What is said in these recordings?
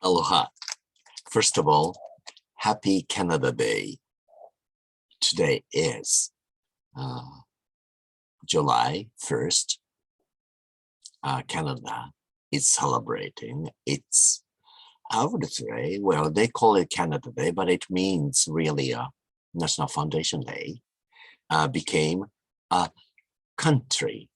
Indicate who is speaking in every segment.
Speaker 1: Aloha. First of all, happy Canada Day. Today is July 1st. Canada is celebrating its, I would say, well, they call it Canada Day, but it means really National Foundation Day. Became a country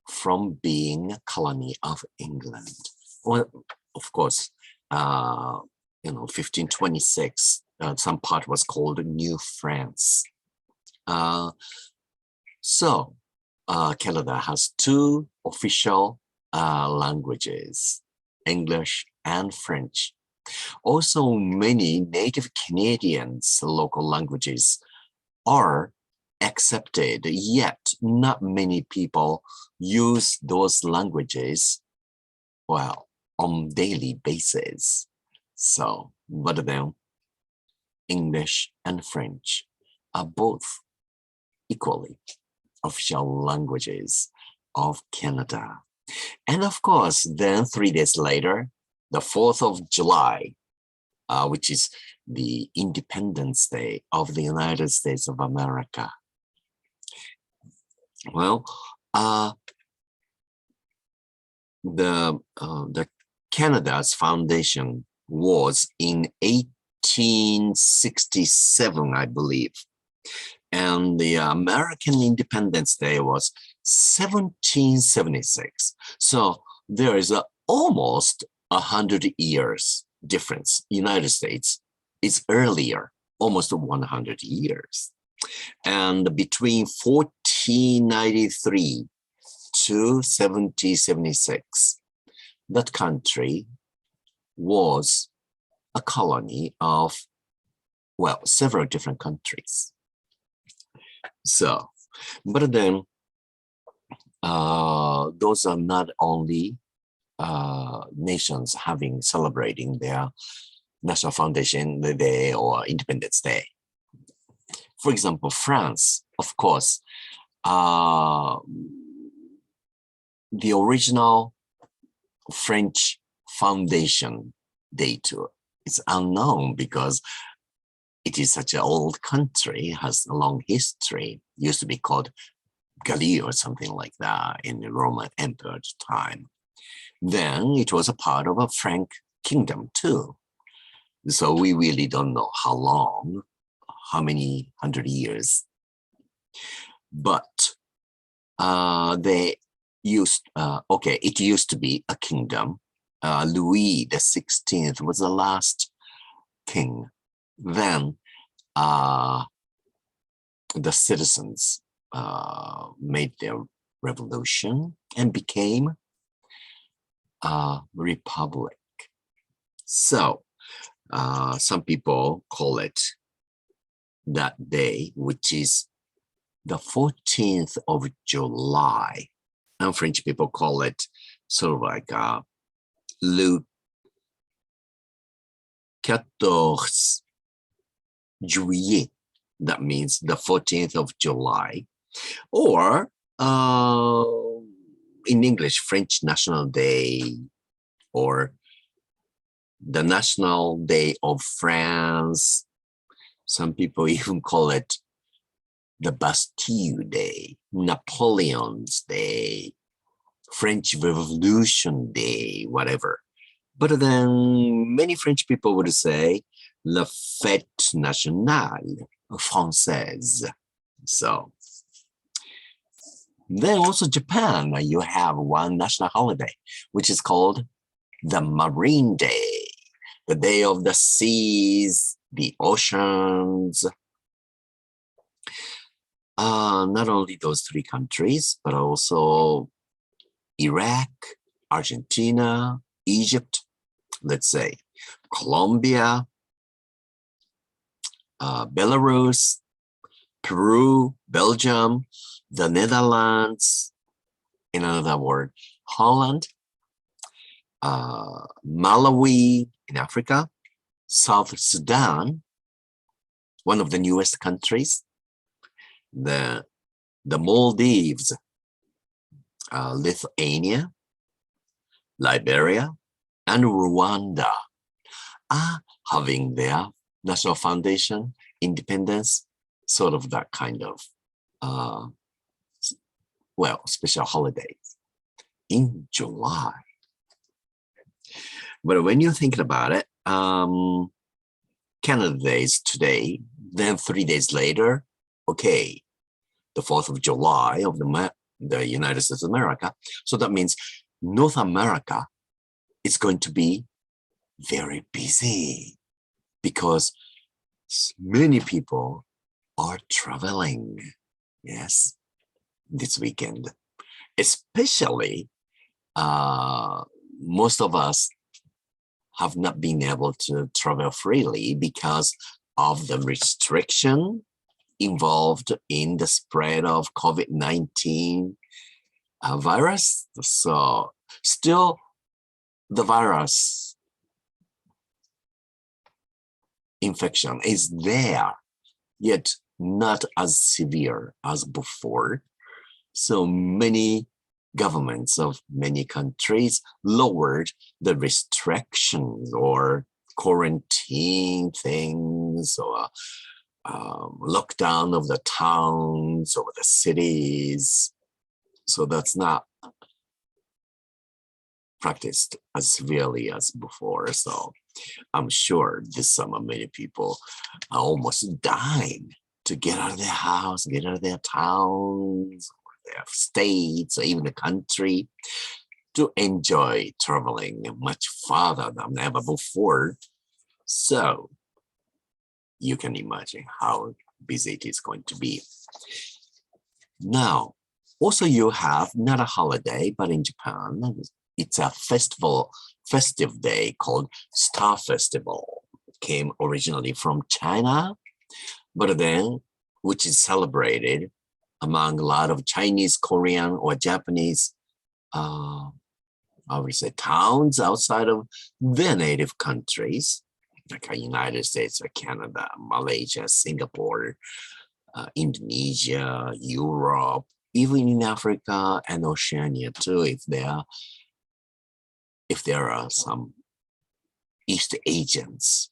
Speaker 1: from being a colony of England. Well, of course, 1526, some part was called New France. Canada has two official languages, English and French. Also, many native Canadians' local languages are accepted, yet not many people use those languages, well, on daily basis. So, but then English and French are both equally official languages of Canada. And of course, then 3 days later, the 4th of July, which is the Independence Day of the United States of America. Well, the Canada's foundation was in 1867, I believe. And the American Independence Day was 1776. So there is almost 100 years difference. United States is earlier, almost 100 years. And between 1493 to 1776, that country was a colony of, well, several different countries. So, but then those are not only nations celebrating their National Foundation Day or Independence Day. For example, France, of course, the original French Foundation date is unknown because it is such an old country, has a long history, used to be called Galie or something like that in the Roman Empire's time. Then it was a part of a Frank kingdom too. So we really don't know how long, how many 100 years. But it used to be a kingdom. Louis XVI was the last king. Then the citizens made their revolution and became a republic. So some people call it that day, which is the 14th of July. And French people call it sort of like le 14 Juillet. That means the 14th of July. Or in English, French National Day, or the National Day of France. Some people even call it the Bastille Day, Napoleon's Day, French Revolution Day, whatever. But then many French people would say La Fête Nationale Française. So then also Japan, you have one national holiday, which is called the Marine Day, the day of the seas, the oceans. Not only those three countries, but also Iraq, Argentina, Egypt, let's say, Colombia, Belarus, Peru, Belgium, the Netherlands, in another word, Holland, Malawi in Africa, South Sudan, one of the newest countries, the Maldives, Lithuania, Liberia, and Rwanda. are having their national foundation, independence, sort of that kind of, special holidays in July. But when you're thinking about it, Canada Day is today, then 3 days later, okay, the 4th of July of the United States of America. So that means North America is going to be very busy because many people are traveling, yes, this weekend. Especially, most of us have not been able to travel freely because of the restriction involved in the spread of COVID-19 virus. So still the virus infection is there, yet not as severe as before. So many governments of many countries lowered the restrictions or quarantine things or lockdown of the towns or the cities. So that's not practiced as severely as before. So I'm sure this summer many people are almost dying to get out of their house, get out of their towns, their states, or even the country, to enjoy traveling much farther than ever before. So you can imagine how busy it is going to be. Now, also you have not a holiday, but in Japan, it's a festive day called Star Festival. It came originally from China, but then, which is celebrated among a lot of Chinese, Korean, or Japanese, I would say, towns outside of their native countries, like the United States or Canada, Malaysia, Singapore, Indonesia, Europe, even in Africa and Oceania too, if there are some East Asians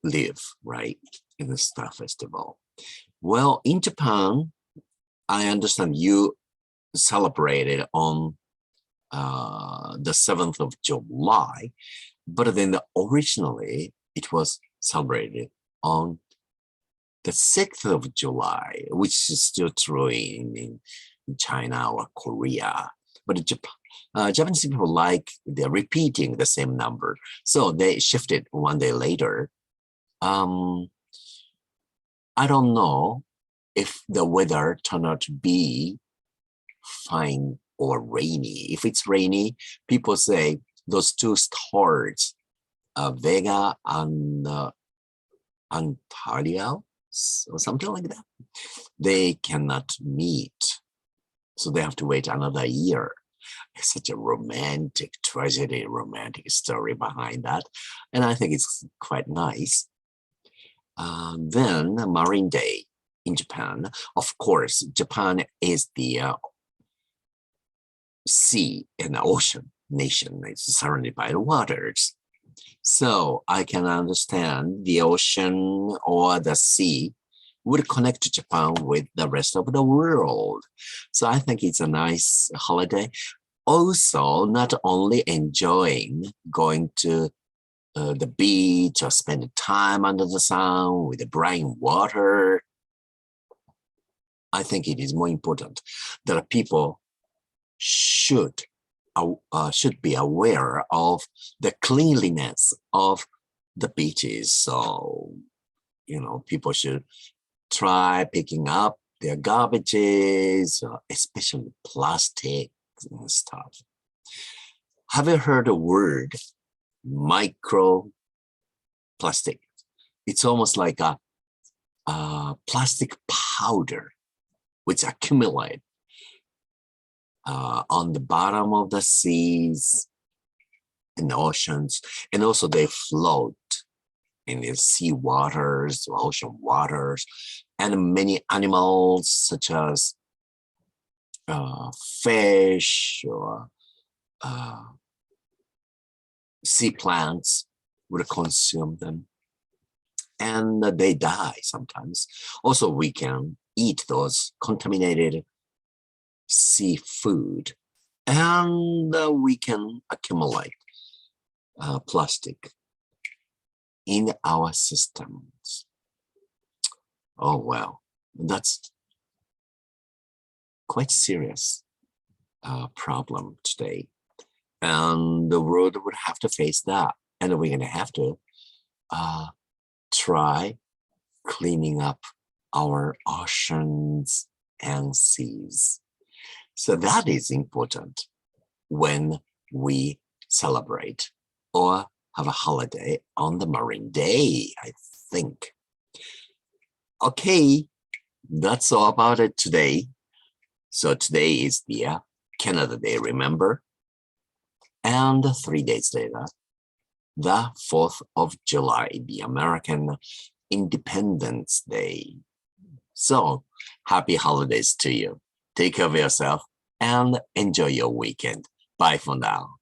Speaker 1: live, right, in the Star Festival. Well, in Japan, I understand you celebrated on the 7th of July, but then originally it was celebrated on the 6th of July, which is still true in China or Korea. But Japanese people they're repeating the same number. So they shifted one day later. I don't know if the weather turned out to be fine or rainy. If it's rainy, people say those two stars, Vega and Antares or something like that, they cannot meet. So they have to wait another year. It's such a romantic tragedy, romantic story behind that. And I think it's quite nice. Then Marine Day in Japan. Of course, Japan is the sea and ocean nation. It's surrounded by the waters. So I can understand the ocean or the sea would connect Japan with the rest of the world. So I think it's a nice holiday. Also, not only enjoying going to the beach or spending time under the sun with the bright water, I think it is more important that people should be aware of the cleanliness of the beaches. So, people should try picking up their garbages, especially plastic and stuff. Have you heard the word microplastic? It's almost like a plastic powder which accumulate on the bottom of the seas and the oceans, and also they float in the sea waters, ocean waters, and many animals such as fish or sea plants would consume them, and they die sometimes. Also, we can eat those contaminated seafood, and we can accumulate plastic in our systems. Oh, well, that's quite serious problem today. And the world would have to face that. And we're going to have to try cleaning up our oceans and seas. So that is important when we celebrate or have a holiday on the Marine Day, I think. Okay, that's all about it today. So today is the Canada Day, remember? And 3 days later, the 4th of July, the American Independence Day. So happy holidays to you. Take care of yourself and enjoy your weekend. Bye for now.